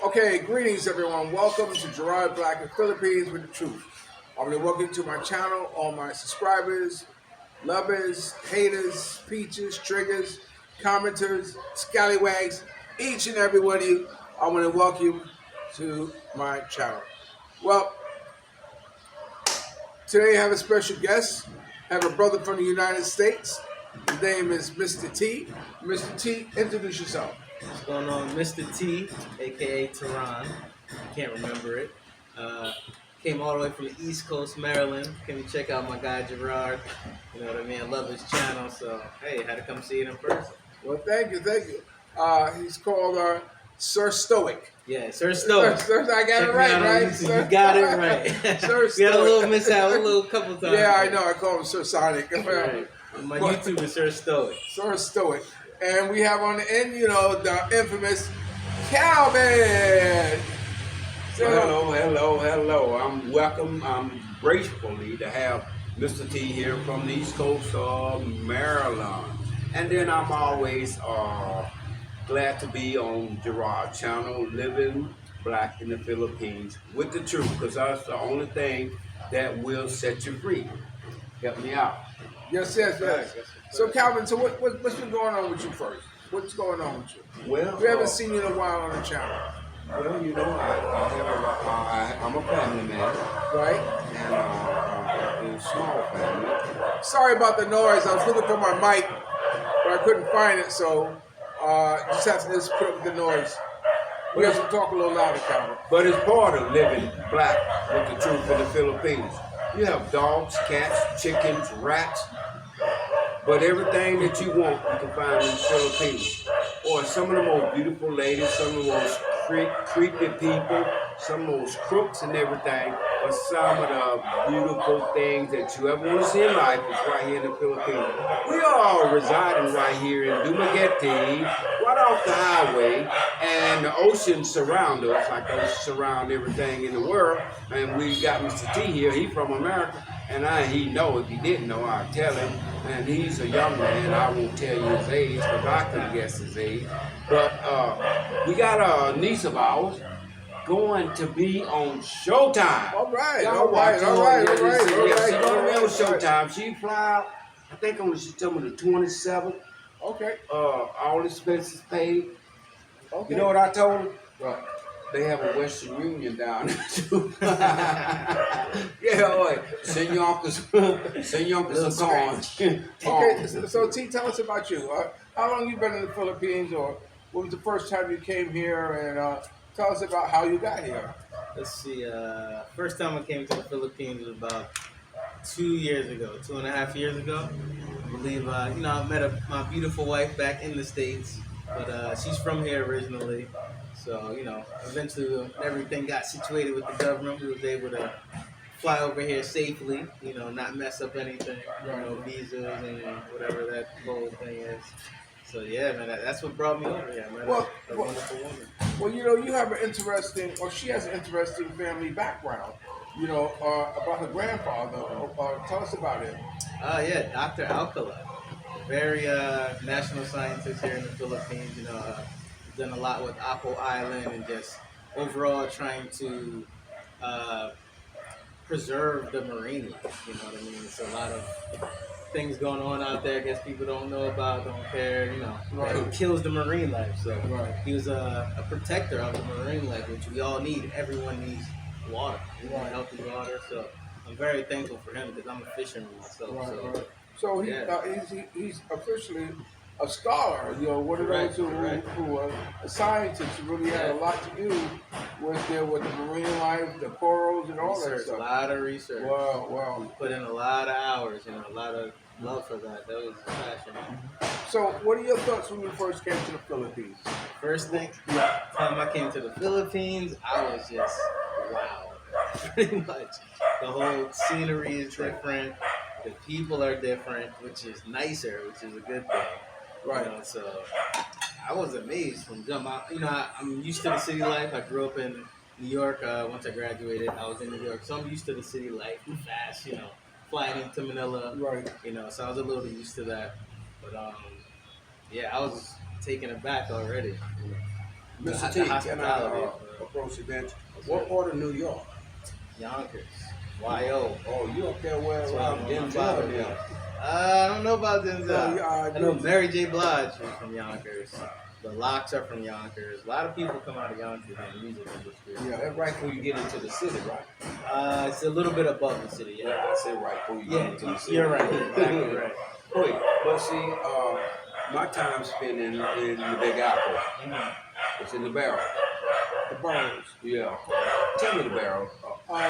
Okay, greetings everyone. Welcome to Gerard Black and Philippines with the Truth. I want to welcome to my channel, all my subscribers, lovers, haters, peaches, triggers, commenters, scallywags, each and every one of you. I want to welcome you to my channel. Well, today I have a special guest. I have a brother from the United States. His name is Mr. T. Mr. T, introduce yourself. What's going on, Mr. T, aka Tehran? Can't remember it. Came all the way from the East Coast, Maryland. Can you check out my guy Gerard? You know what I mean? I love his channel, so hey, had to come see it in person. Well, thank you. He's called Sir Stoic. Yeah, Sir Stoic. Sir, I got it right, right? Sir, you got it right. Sir We had a little mishap, a little couple times. Yeah, I know. I call him Sir Sonic. Right. My YouTube is Sir Stoic. Sir Stoic. And we have on the end, the infamous Calvin. Well, hello. I'm welcome. I'm gratefully to have Mr. T here from the East Coast of Maryland. And then I'm always glad to be on Gerard's channel, Living Black in the Philippines with the truth, because that's the only thing that will set you free. Help me out. Yes. So, Calvin, so what's been going on with you first? What's going on with you? Well, we haven't seen you in a while on the channel. Well, I'm a family man. Right. And a small family. Sorry about the noise. I was looking for my mic, but I couldn't find it, so just have to just put up with the noise. We have to talk a little louder, Calvin. But it's part of living black with the truth in the Philippines. You have dogs, cats, chickens, rats, but everything that you want, you can find in the Philippines. Or some of the most beautiful ladies, some of the most creepy people, some of the most crooks and everything, but some of the beautiful things that you ever want to see in life is right here in the Philippines. We are all residing right here in Dumaguete, right off the highway, and the oceans surround us, like those surround everything in the world. And we got Mr. T here, he's from America, and he know, if he didn't know, I'd tell him. And he's a young man, I won't tell you his age, because I couldn't guess his age. But we got a niece of ours going to be on Showtime. All right. She's going to be on Showtime. She fly out, I think on September the 27th. Okay. All expenses paid. Okay. You know what I told her? Right. They have a Western Union down there too. Yeah, boy. Send your uncle some corn. Okay, so T, tell us about you. How long you been in the Philippines, or what was the first time you came here, and tell us about how you got here. Let's see. First time I came to the Philippines was about 2 years ago, 2.5 years ago. I believe, I met my beautiful wife back in the States, but she's from here originally. So, eventually when everything got situated with the government, we was able to fly over here safely, not mess up anything, visas and whatever that whole thing is. So, yeah, man, that's what brought me over here. Man, a wonderful woman. Well, you have an interesting, or she has an interesting family background, about her grandfather. Tell us about it. Yeah, Dr. Alcala, very national scientist here in the Philippines, done a lot with Apple Island and just overall trying to preserve the marine life, you know what I mean? It's a lot of things going on out there I guess people don't know about, don't care, Right. It kills the marine life. So Right. he was a protector of the marine life, which we all need. Everyone needs water, Right. healthy water. So I'm very thankful for him because I'm a fisherman myself. Right. So Yeah. he's officially a scholar, one of those who are a scientist who really had a lot to do with the marine life, the corals, and all that Research, stuff. a lot of research. Wow. We put in a lot of hours, a lot of love for that. That was a passion. So, what are your thoughts when you first came to the Philippines? First thing, time I came to the Philippines, I was just wow. Pretty much, the whole scenery is different. The people are different, which is nicer, which is a good thing. Right. So I was amazed from jump. I'm used to the city life. I grew up in New York. Once I graduated, I was in New York, so I'm used to the city life, fast. Flying into Manila. Right. So I was a little used to that. But yeah, I was taken aback already. Mr. The T, can I hospitality. approach the bench? What part of New York? Yonkers. Y.O. Oh, you up there where That's where around my Denzel father now? lives. I don't know about Denzel. No, yeah, I know dude. Mary J. Blige is from Yonkers. The Locks are from Yonkers. A lot of people come out of Yonkers in the music industry. Yeah. That's right before you get into the city, right? It's a little bit above the city, Yeah, yeah. I said right before you Yeah, get into the city. you're right. Exactly right. Wait, but see, my time spent in the Big Apple. It's in the Barrel. The boroughs. Yeah. Tell me the Barrel.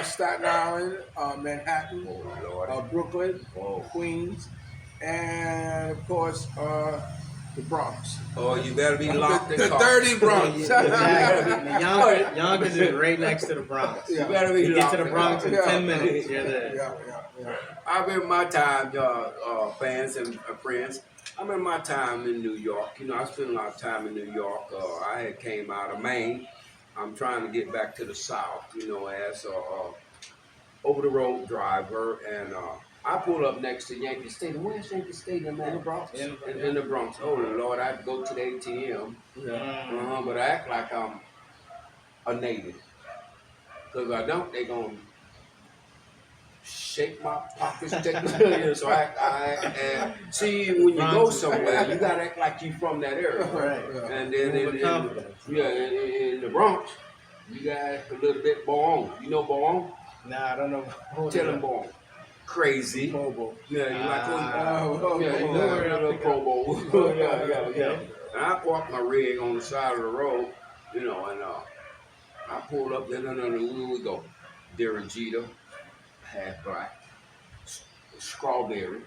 Staten Island, Manhattan, Oh, Lord. Brooklyn, Whoa. Queens, and of course the Bronx. Oh, you better be locked in The car. dirty Bronx. Exactly. The Yonkers is right next to the Bronx. You better be You get locked to the in Bronx in car. 10 minutes. You're there. Yeah. I remember my time, fans and friends. I remember my time in New York. You know, I spent a lot of time in New York. I had came out of Maine. I'm trying to get back to the South, you know, as over-the-road driver. And I pulled up next to Yankee Stadium. Where's Yankee Stadium at? In the Bronx. In the Bronx. Oh, Lord, I'd go to the ATM. But I act like I'm a native. Because if I don't, they going to shake my pockets. So I see, when you go somewhere, you got to act like you from that area. Right. And then in the Bronx, you got to act a little bit Bon. You know Bon? Nah, I don't know. Tell him Bon. Crazy. Mobile. Yeah, you like oh, you got a little Pro Bowl. yeah. And I parked my rig on the side of the road, you know, and I pulled up there, where we go? Derek Jeter, half black. Strawberry,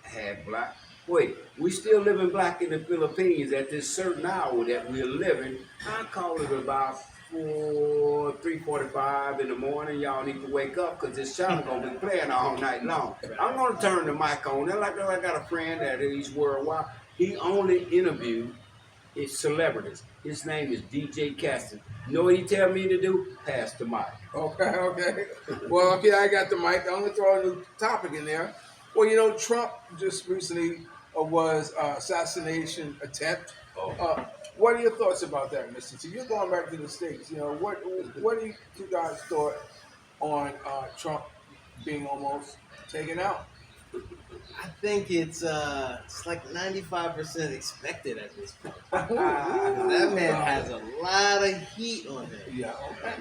half black. Wait, we still living black in the Philippines at this certain hour that we're living. I call it about 3:45 in the morning. Y'all need to wake up because this channel gonna be playing all night long. I'm gonna turn the mic on. I got a friend that he's worldwide. He only interviewed his celebrities. His name is DJ Caston. You know what he tell me to do? Pass the mic. Okay. Well, okay, I got the mic. I'm gonna throw a new topic in there. Well, you know, Trump just recently was assassination attempt. Oh. What are your thoughts about that, Mr. T? You're going back to the States. You know, what do you guys thought on Trump being almost taken out? I think it's like 95% expected at this point. That man has a lot of heat on him. Yeah, okay.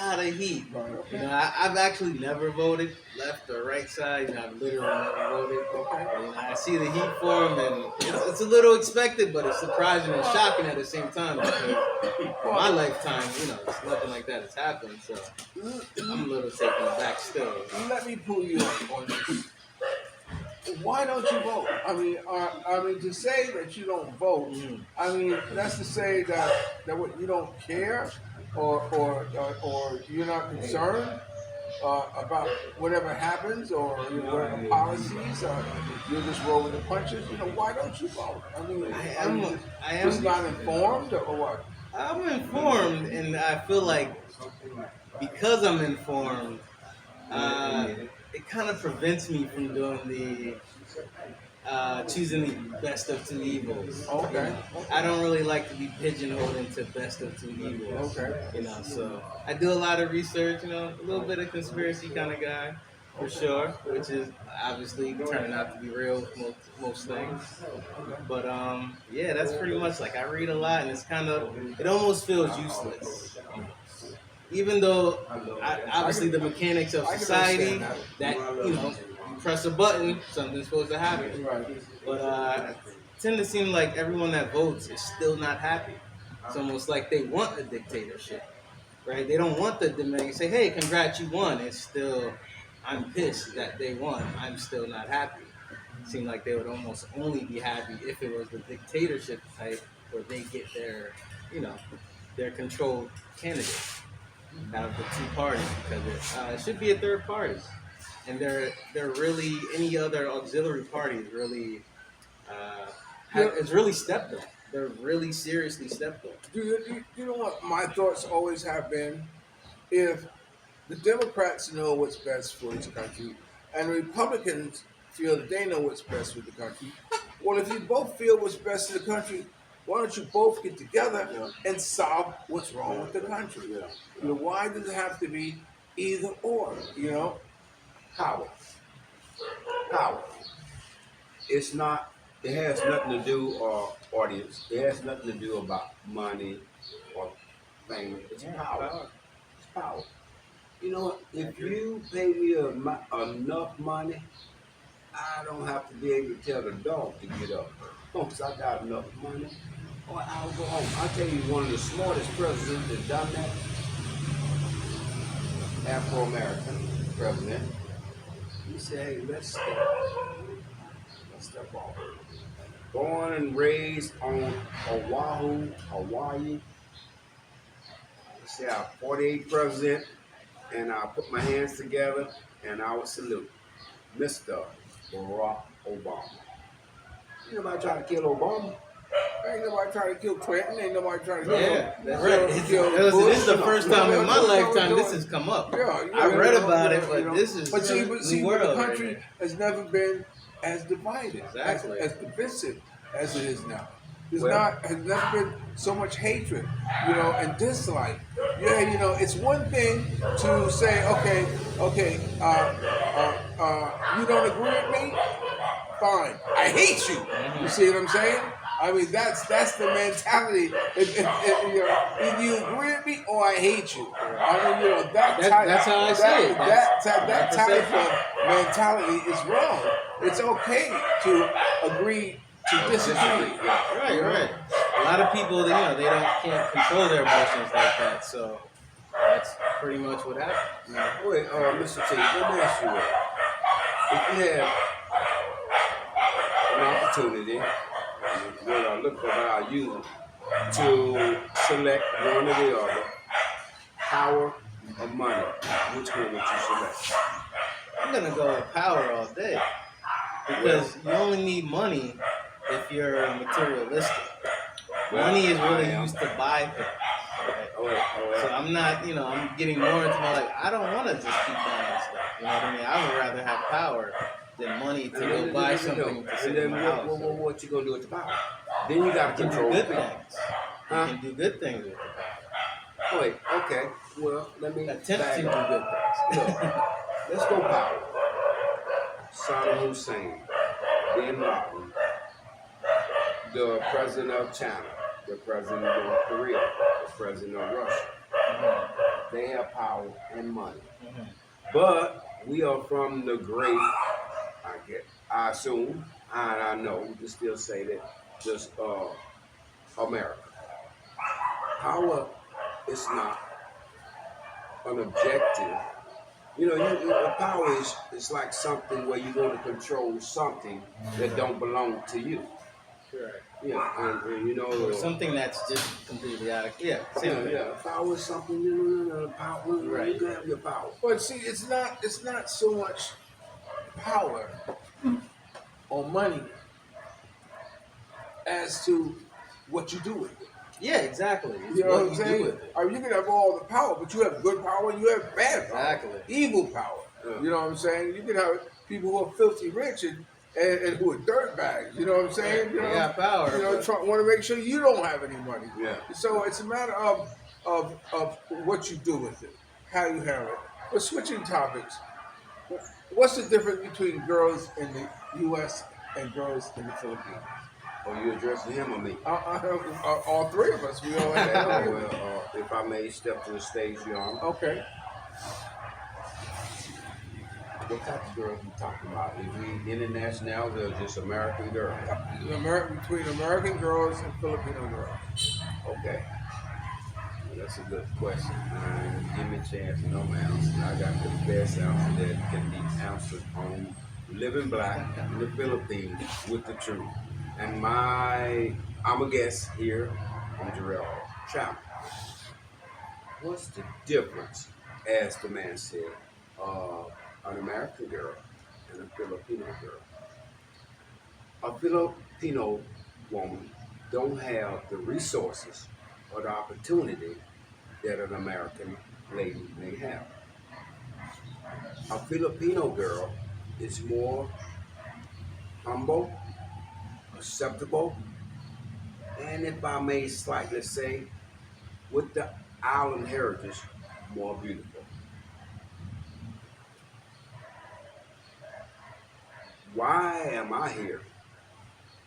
A lot of heat. Right, okay. You know, I've actually never voted left or right side. You know, I've literally never voted. Okay. You know, I see the heat for him, and it's a little expected, but it's surprising and shocking at the same time because in my lifetime, you know, it's nothing like that has happened. So I'm a little taken aback still. Let me pull you up on this. Why don't you vote? I mean, to say that you don't vote, I mean, that's to say that what you don't care, or you're not concerned about whatever happens, or you know, whatever policies, or you're just rolling the punches. You know, why don't you vote? I mean, I am just not informed, or what? I'm informed, and I feel like because I'm informed, it kind of prevents me from doing the choosing the best of two evils. Okay. I don't really like to be pigeonholed into best of two evils. Okay. You know, so I do a lot of research. You know, a little bit of conspiracy kind of guy, for sure, which is obviously turning out to be real with most things. But yeah, that's pretty much like I read a lot, and it almost feels useless. Even though, obviously, the mechanics of society, that, you know, you press a button, something's supposed to happen. Right. But it tends to seem like everyone that votes is still not happy. It's almost like they want a dictatorship, right? They don't want the demand. Say, hey, congrats, you won. It's still, I'm pissed that they won. I'm still not happy. It seemed like they would almost only be happy if it was the dictatorship type where they get their, you know, their controlled candidate out of the two parties, because it should be a third party, and they're really, any other auxiliary parties really it's really stepped on. They're really seriously stepped on. You know what my thoughts always have been? If the Democrats know what's best for this country, and the Republicans feel that they know what's best for the country, well, if you both feel what's best for the country, Why don't you both get together Yeah. and solve what's wrong with the country? Yeah. Why does it have to be either or? Power. Power. It's not. It has nothing to do, audience. It has nothing to do about money or fame. It's power. It's power. You know what? If you pay me enough money, I don't have to be able to tell the dog to get up. Once I got enough money, or I'll go home. I'll tell you, one of the smartest presidents that done that, Afro-American president, he said, hey, let's step off. Born and raised on Oahu, Hawaii. He said, I'm 48 president, and I put my hands together, and I would salute Mr. Barack Obama. Ain't nobody trying to kill Obama. Ain't nobody trying to kill Clinton. Ain't nobody trying to Yeah, kill. right. This is the first time in my lifetime this has come up. I read about it, but this is But see, new world the country right has never been as divided, Exactly. as divisive as it is now. Has never been so much hatred, and dislike. Yeah, it's one thing to say, okay, you don't agree with me, fine, I hate you. You see what I'm saying? I mean, that's the mentality. If either you agree with me or I hate you. I mean, That's how I see it. That type of mentality is wrong. It's okay to agree to disagree. Right. A lot of people, they can't control their emotions like that, so that's pretty much what happens. Wait, Mr. T, let me ask you what. If you had an opportunity, look for our user, to select one or the other, power or money, which one would you select? I'm gonna go with power all day because you only need money if you're materialistic. Money is really used to buy things. Right? So I'm not, I'm getting more into I don't want to just keep buying stuff. You know what I mean? I would rather have power than money to go buy something to sit in my house. What you gonna do with the power? Then you gotta control good the power. things. You can do good things with the power. Wait, okay. Well, let me Attempt to do back up. good things. Look, let's go power. Saddam Hussein, Bin Laden, the president of China, the president of North Korea, the president of Russia. They have power and money. But we are from the great, I assume, and I know, we can still say that, just America. Power is not an objective. Power is like something where you're going to control something that don't belong to you. Correct. Yeah, and Or something that's just completely out of same thing. Power is something. Power. Right. You can have your power. But see, it's not so much power or money as to what you do with it. Yeah, exactly. You know what I'm you saying? do with it. I mean, you can have all the power, but you have good power and you have bad power. Exactly. Evil power. Yeah. You know what I'm saying? You can have people who are filthy rich and who are dirtbags. You know what I'm saying? They got power. Trump want to make sure you don't have any money. Yeah. So it's a matter of what you do with it, how you handle it. But switching topics, what's the difference between girls in the U.S. and girls in the Philippines? Are you addressing him or me? All three of us. We all have that. Well, if I may step to the stage, Your Honor. Okay. What type of girls you talking about? Is we international or just American girls? Between American girls and Filipino girls. Okay. Well, that's a good question. Give me a chance to know my answer. I got the best answer that can be answered on Living Black in the Philippines with the truth. And I'm a guest here on Gerard. Ciao. What's the difference, as the man said, an American girl and a Filipino girl? A Filipino woman don't have the resources or the opportunity that an American lady may have. A Filipino girl is more humble, acceptable, and if I may slightly say, with the island heritage more beautiful. Why am I here?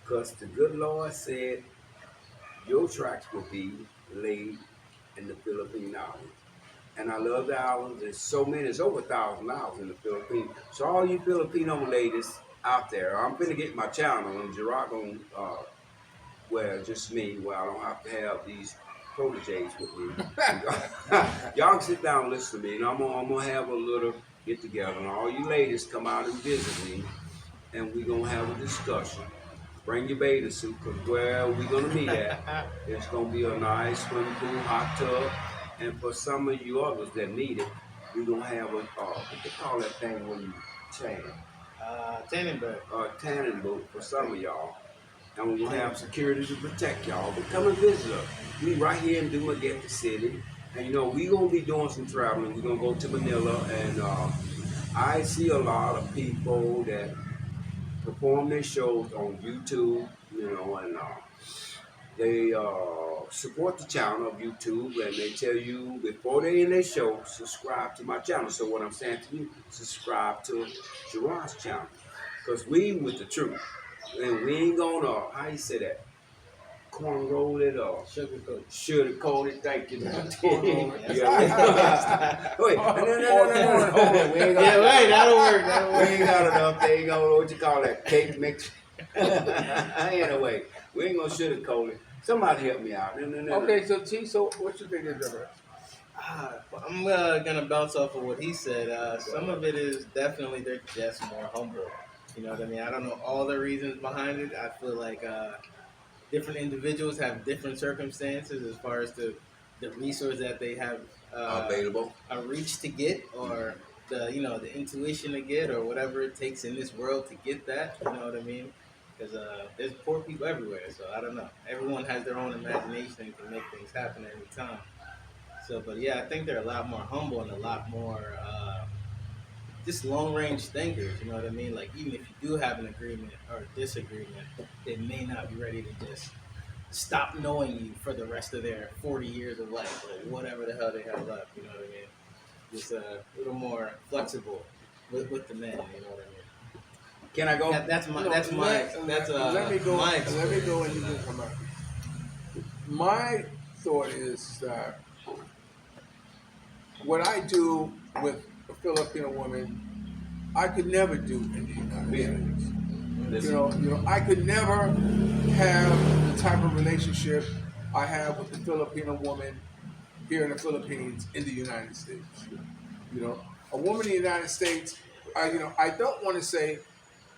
Because the good Lord said your tracks will be laid in the Philippine Islands. And I love the islands. There's so many, it's over 1,000 islands in the Philippines. So all you Filipino ladies out there, I'm finna get my channel and Gerard gonna, well, just me, where I don't have to have these proteges with me. Y'all can sit down and listen to me, and I'm gonna have a little get together, and all you ladies come out and visit me, and we're gonna have a discussion. Bring your bathing suit, because where we're gonna meet at, it's gonna be a nice swimming pool, hot tub, and for some of you others that need it, we're gonna have a, what they call that thing when you tan? Tanning bed. Tanning boat for some of y'all. And we're gonna have security to protect y'all. But come and visit us. We right here in Dumaguete City. And you know, we're gonna be doing some traveling. We're gonna go to Manila, and I see a lot of people that perform their shows on YouTube, you know, and they support the channel of YouTube, and they tell you before they end their show, subscribe to my channel. So what I'm saying to you, subscribe to Gerard's channel, because we with the truth, and we ain't gonna, how you say that, corn roll it or sugarcoat it. Thank you. Yeah. Wait, no. We ain't got that'll work. we ain't got enough. They ain't gonna what you call that cake mix. Anyway, we ain't gonna sugarcoat it. Somebody help me out. No. Okay, so T, so what you think is different? I'm gonna bounce off of what he said. Some of it is definitely they're just more humble. You know what I mean? I don't know all the reasons behind it. I feel like different individuals have different circumstances as far as the resource that they have available, a reach to get, or the intuition to get, or whatever it takes in this world to get that. You know what I mean? Because there's poor people everywhere, so I don't know. Everyone has their own imagination and can make things happen at any time. So, but yeah, I think they're a lot more humble and a lot more just long-range thinkers. You know what I mean? Like, even if you do have an agreement or a disagreement, they may not be ready to just stop knowing you for the rest of their 40 years of life, or whatever the hell they have left. You know what I mean? Just a little more flexible with the men. You know what I mean? Can I go? Let me go and you can come out. My thought is that what I do with a Filipino woman, I could never do in the United States. You know, I could never have the type of relationship I have with the Filipino woman here in the Philippines in the United States. You know, a woman in the United States, I don't want to say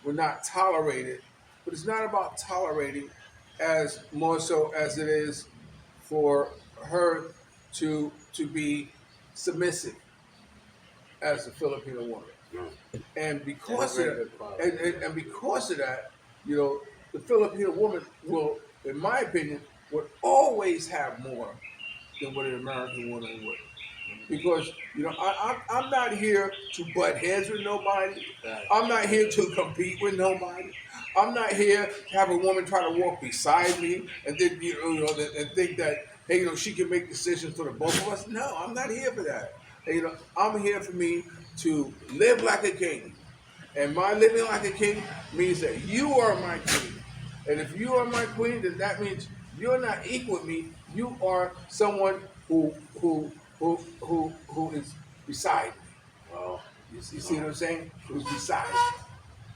we're not tolerated, but it's not about tolerating as more so as it is for her to be submissive as a Filipino woman. And because of that, and because of that, you know, the Filipino woman will, in my opinion, would always have more than what an American woman would. Because, you know, I'm not here to butt heads with nobody. I'm not here to compete with nobody. I'm not here to have a woman try to walk beside me and then, and think that, hey, you know, she can make decisions for the both of us. No, I'm not here for that. And, you know, I'm here for me to live like a king. And my living like a king means that you are my queen. And if you are my queen, then that means you're not equal with me. You are someone who is beside me. Well, you see what I'm saying? Who's beside me.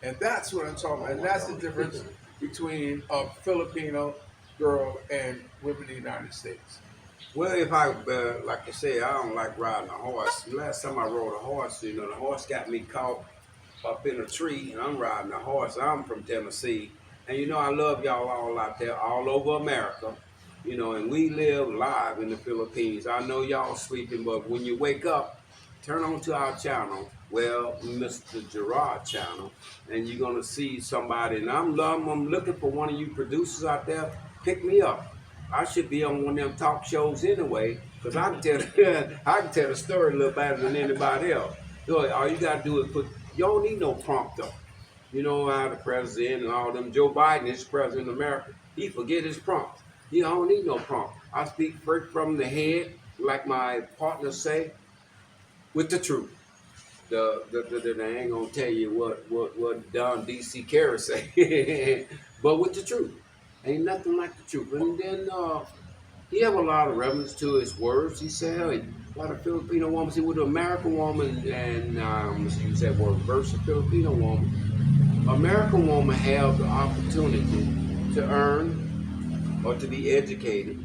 And that's what I'm talking about. And that's the difference between a Filipino girl and women in the United States. Well, if I, like I said, I don't like riding a horse. Last time I rode a horse, you know, the horse got me caught up in a tree, and I'm riding a horse. I'm from Tennessee. And, you know, I love y'all all out there, all over America. You know, and we live live in the Philippines. I know y'all sleeping, but when you wake up, turn on to our channel, well, Mr. Gerard channel, and you're going to see somebody. And I'm looking for one of you producers out there, pick me up. I should be on one of them talk shows anyway, because I can tell the story a little better than anybody else. So all you got to do is you don't need no prompter. You know how the president and all them, Joe Biden is president of America, he forget his prompt. You know, I don't need no prompt. I speak first from the head, like my partners say, with the truth. I ain't gonna tell you what Don DC Carey say, but with the truth. Ain't nothing like the truth. And then he have a lot of reference to his words. He said, hey, what a Filipino woman, see, with an American woman, and let's use that word, versus a Filipino woman, American woman have the opportunity to earn or to be educated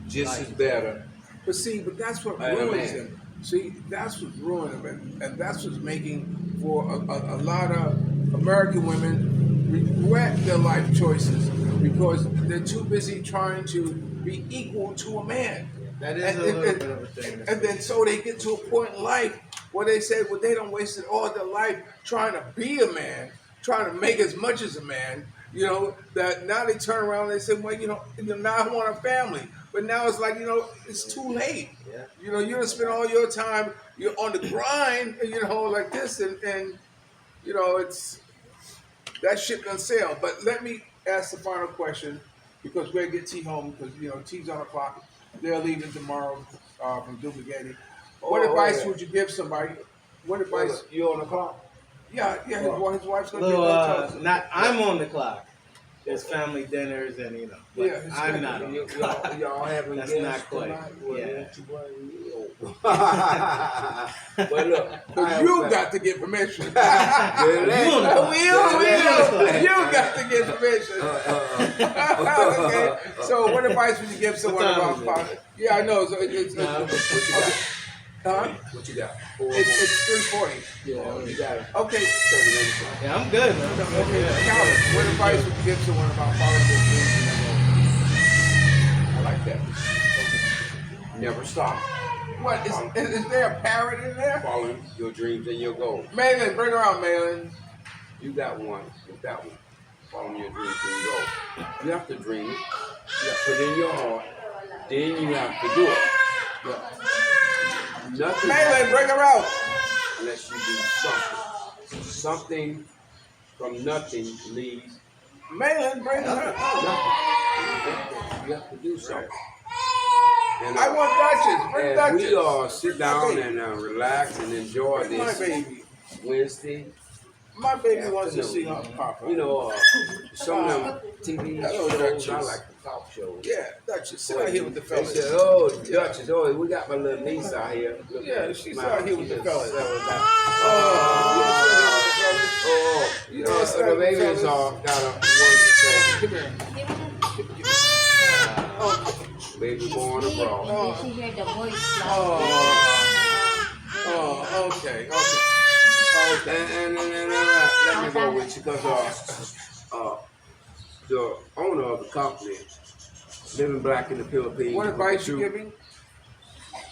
just as better. But see, but that's what And a ruins man. him. See, that's what's ruining him, and that's what's making for a lot of American women regret their life choices because they're too busy trying to be equal to a man. That is a little bit of a thing. And then so they get to a point in life where they say, well, they don't wasted all their life trying to be a man, trying to make as much as a man, that now they turn around and they say, well, now I want a family. But now it's like, it's too late. Yeah. You don't spend all your time, you're on the grind, like this, and it's that ship done sail. But let me ask the final question because we're gonna get T home because T's on the clock. They're leaving tomorrow from Dubuquette. What advice would you give somebody? What advice? You on the clock? Yeah. His wife's gonna Little, get that not I'm on the clock. There's family dinners and but Yeah, it's I'm good. not on the clock. Y'all having That's guests not quite. tonight? Well, Yeah. don't you worry. But look, But you got to get permission. You on the clock. You got to get permission. Okay. So, what advice would you give someone What time about is it? politics? Yeah, I know. So it's Nah, What you got? huh? What you got? It's 3:40. Yeah, You got it. Okay. yeah, I'm good, man. Okay. Yeah. Calvin, what advice would you give someone about politics? I like that. Never stop. What is there a parrot in there? Following your dreams and your goals. Malin, bring her out, Malin. You got one with that one. Following your dreams and your goals. You have to dream it. You have to put it in your heart. Then you have to do it. Nothing Malin, bring her out. unless you do something. Something from nothing leaves Malin, bring her out. nothing. You have to do something. And, I want Duchess. Bring as Duchess. we all sit down Okay. and relax and enjoy Bring my this baby. Wednesday, My baby wants to see her papa. some of them TV Hello, shows, Duchess. I like the talk shows. Yeah, Duchess. Sit out here with the They fellas. said, oh, Duchess, oh, we got my little niece out here. Look Yeah, at her she's smile. out here with She the just fellas. settled down. Oh, You know, so the baby's all got a word to say. come here. Baby born abroad. Oh. She hear the voice. Okay. And let me go with you because the owner of the company, living black in the Philippines. What advice you giving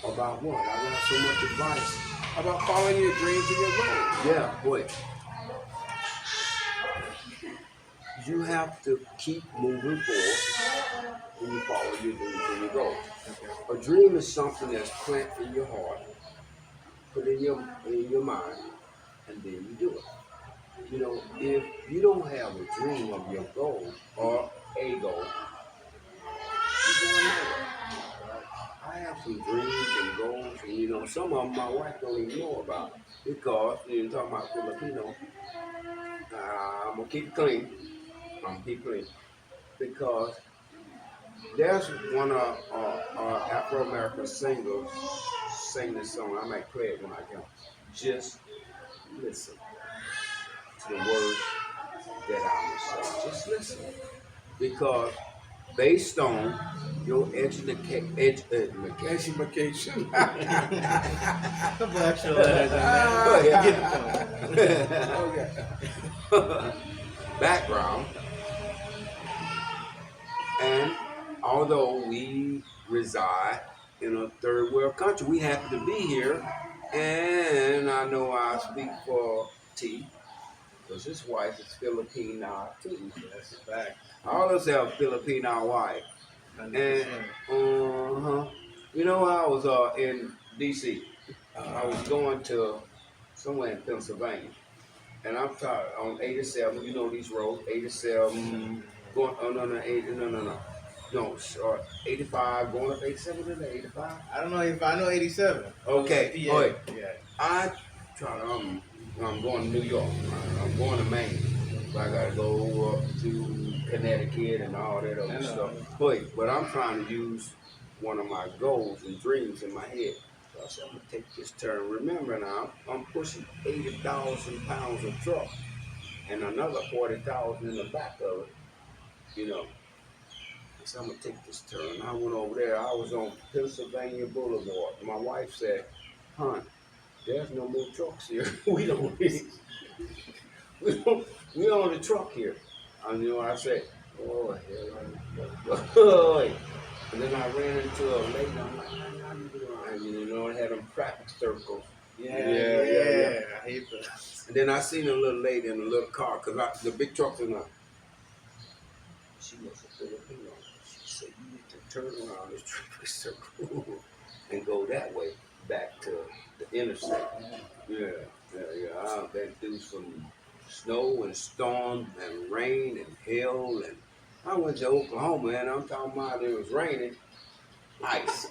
About what? I got so much advice. about following your dreams and your goals? Yeah, boy. You have to keep moving forward when you follow your dreams and your goals. A dream is something that's planted in your heart, put in your mind, and then you do it. If you don't have a dream of your goal or a goal, you're going nowhere. I have some dreams and goals, and some of them my wife don't even know about because you're talking about Filipino. I'm gonna keep it clean. Because there's one Afro-American singers sing this song. I might play it when I can. Just listen to the words that I will say. Just listen. Because based on your education. Education. Couple extra letters in there. Okay. Background. And although we reside in a third world country, we happen to be here. And I know I speak for T, because his wife is Filipino too. That's a fact. All of us have Filipino wife. 100%. And I was in DC. I was going to somewhere in Pennsylvania, and I'm tired on 87. You know these roads, 87. Going no. No, 85, going up 87 to 85. I don't know if I know 87. Okay, Yeah. all right. Yeah. I try to, I'm going to New York. I'm going to Maine. So I got to go up to Connecticut and all that I other know. stuff. But I'm trying to use one of my goals and dreams in my head. So I said, I'm going to take this turn. Remember now, I'm pushing 80,000 pounds of truck and another 40,000 in the back of it, you know. I said, I'm going to take this turn. I went over there. I was on Pennsylvania Boulevard. My wife said, hon, there's no more trucks here. we don't we own the truck here. And you know, I said, oh hell, and then I ran into a lady. I'm like, how you doing? And you know, it had them traffic circles. Yeah. I hate that. And then I seen a little lady in a little car, cause the big trucks are not. She was a Filipino. She said, you need to turn around this traffic circle and go that way back to the interstate. Yeah. I've been through some snow and storm and rain and hail, and I went to Oklahoma, and I'm talking about it was raining, ice.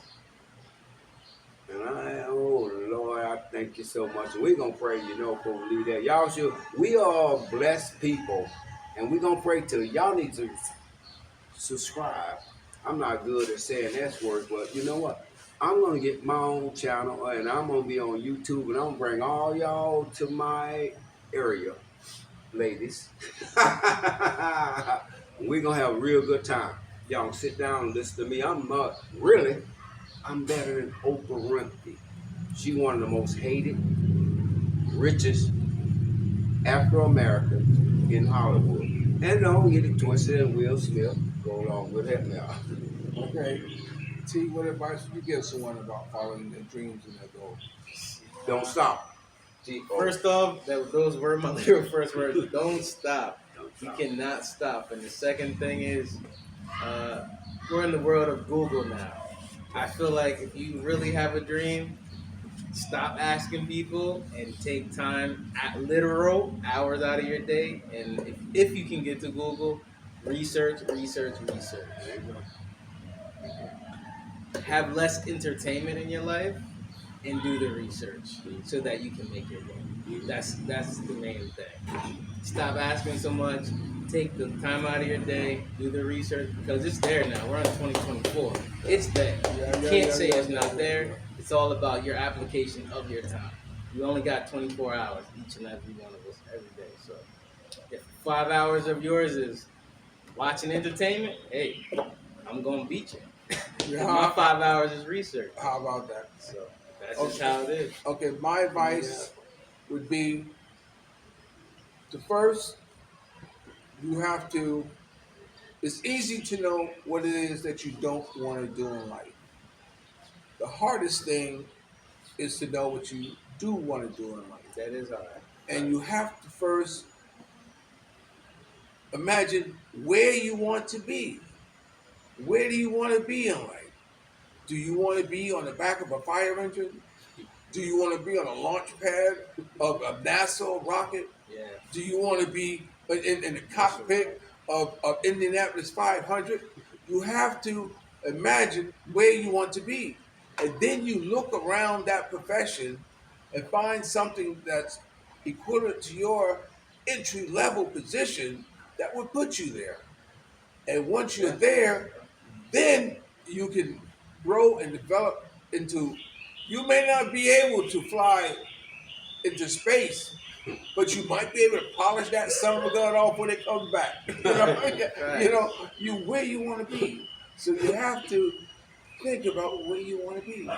And oh Lord, I thank you so much. And we're gonna pray, before we leave that. Y'all should, we are blessed people, and we're gonna pray to y'all need to subscribe. I'm not good at saying S words, but you know what? I'm gonna get my own channel, and I'm gonna be on YouTube, and I'm gonna bring all y'all to my area, ladies. We're gonna have a real good time. Y'all sit down and listen to me. I'm better than Oprah Winfrey. She one of the most hated, richest Afro-Americans in Hollywood. And don't get it twisted, and Will Smith go along with that now. Okay. T, what advice would you give someone about following their dreams and their goals? Don't stop. First off, those were my literal first words. Don't stop. You cannot stop. And the second thing is, we're in the world of Google now. I feel like if you really have a dream, stop asking people and take time, literal hours out of your day. And if you can get to Google, research. Have less entertainment in your life and do the research so that you can make your goal. That's the main thing. Stop asking so much. Take the time out of your day, do the research, because it's there now. We're on 2024. It's there. You can't say it's not there. It's all about your application of your time. You only got 24 hours, each and every one of us, every day. So if 5 hours of yours is watching entertainment, hey, I'm going to beat you. My 5 hours is research. How about that? So that's just how it is. Okay, my advice would be to first, you have to, it's easy to know what it is that you don't want to do in life. The hardest thing is to know what you do want to do in life. That is hard. And you have to first imagine where you want to be. Where do you want to be in life? Do you want to be on the back of a fire engine? Do you want to be on a launch pad of a NASA rocket? Yeah. Do you want to be in the cockpit of Indianapolis 500? You have to imagine where you want to be. And then you look around that profession and find something that's equivalent to your entry level position that would put you there. And once you're there, then you can grow and develop into, you may not be able to fly into space, but you might be able to polish that son of a gun off when it comes back. Where you want to be. So you have to think about where you want to be.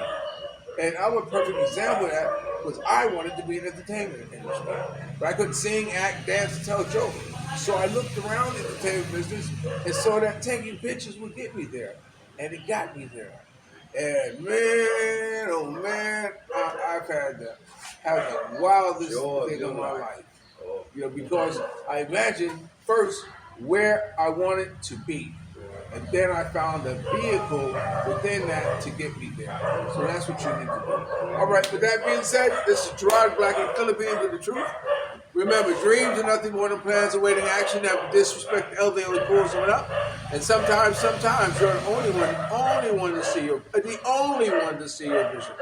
And I'm a perfect example of that because I wanted to be in the entertainment industry. But I couldn't sing, act, dance, and tell jokes. So I looked around the entertainment business and saw that taking pictures would get me there. And it got me there. And man, oh man, I've had the wildest thing of my life. Because I imagined first where I wanted to be. And then I found a vehicle within that to get me there. So that's what you need to do. All right, with that being said, this is Gerard Black in Philippines with the Truth. Remember, dreams are nothing more than plans awaiting action that disrespect the elderly only pulls someone up. And sometimes you're the only one to see your vision.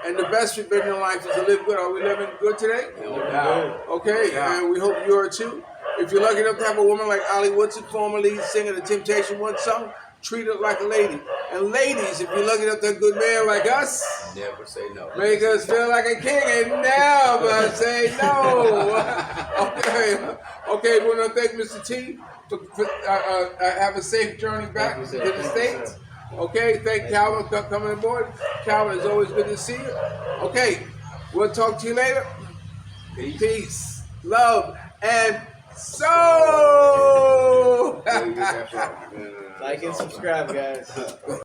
And the best vision in life is to live good. Are we living good today? No doubt. Okay, and we hope you are too. If you're lucky enough to have a woman like Ali Woodson, former lead singer of the Temptation One song, treat her like a lady. And ladies, if you're lucky enough to have a good man like us, Never say no. make us feel like a king and never say no. Okay, we want to thank Mr. T for have a safe journey back to the States. Okay, thank Calvin for coming aboard. Calvin, it's always good to see you. Okay, we'll talk to you later. Peace, love, and soul. Like and subscribe, guys.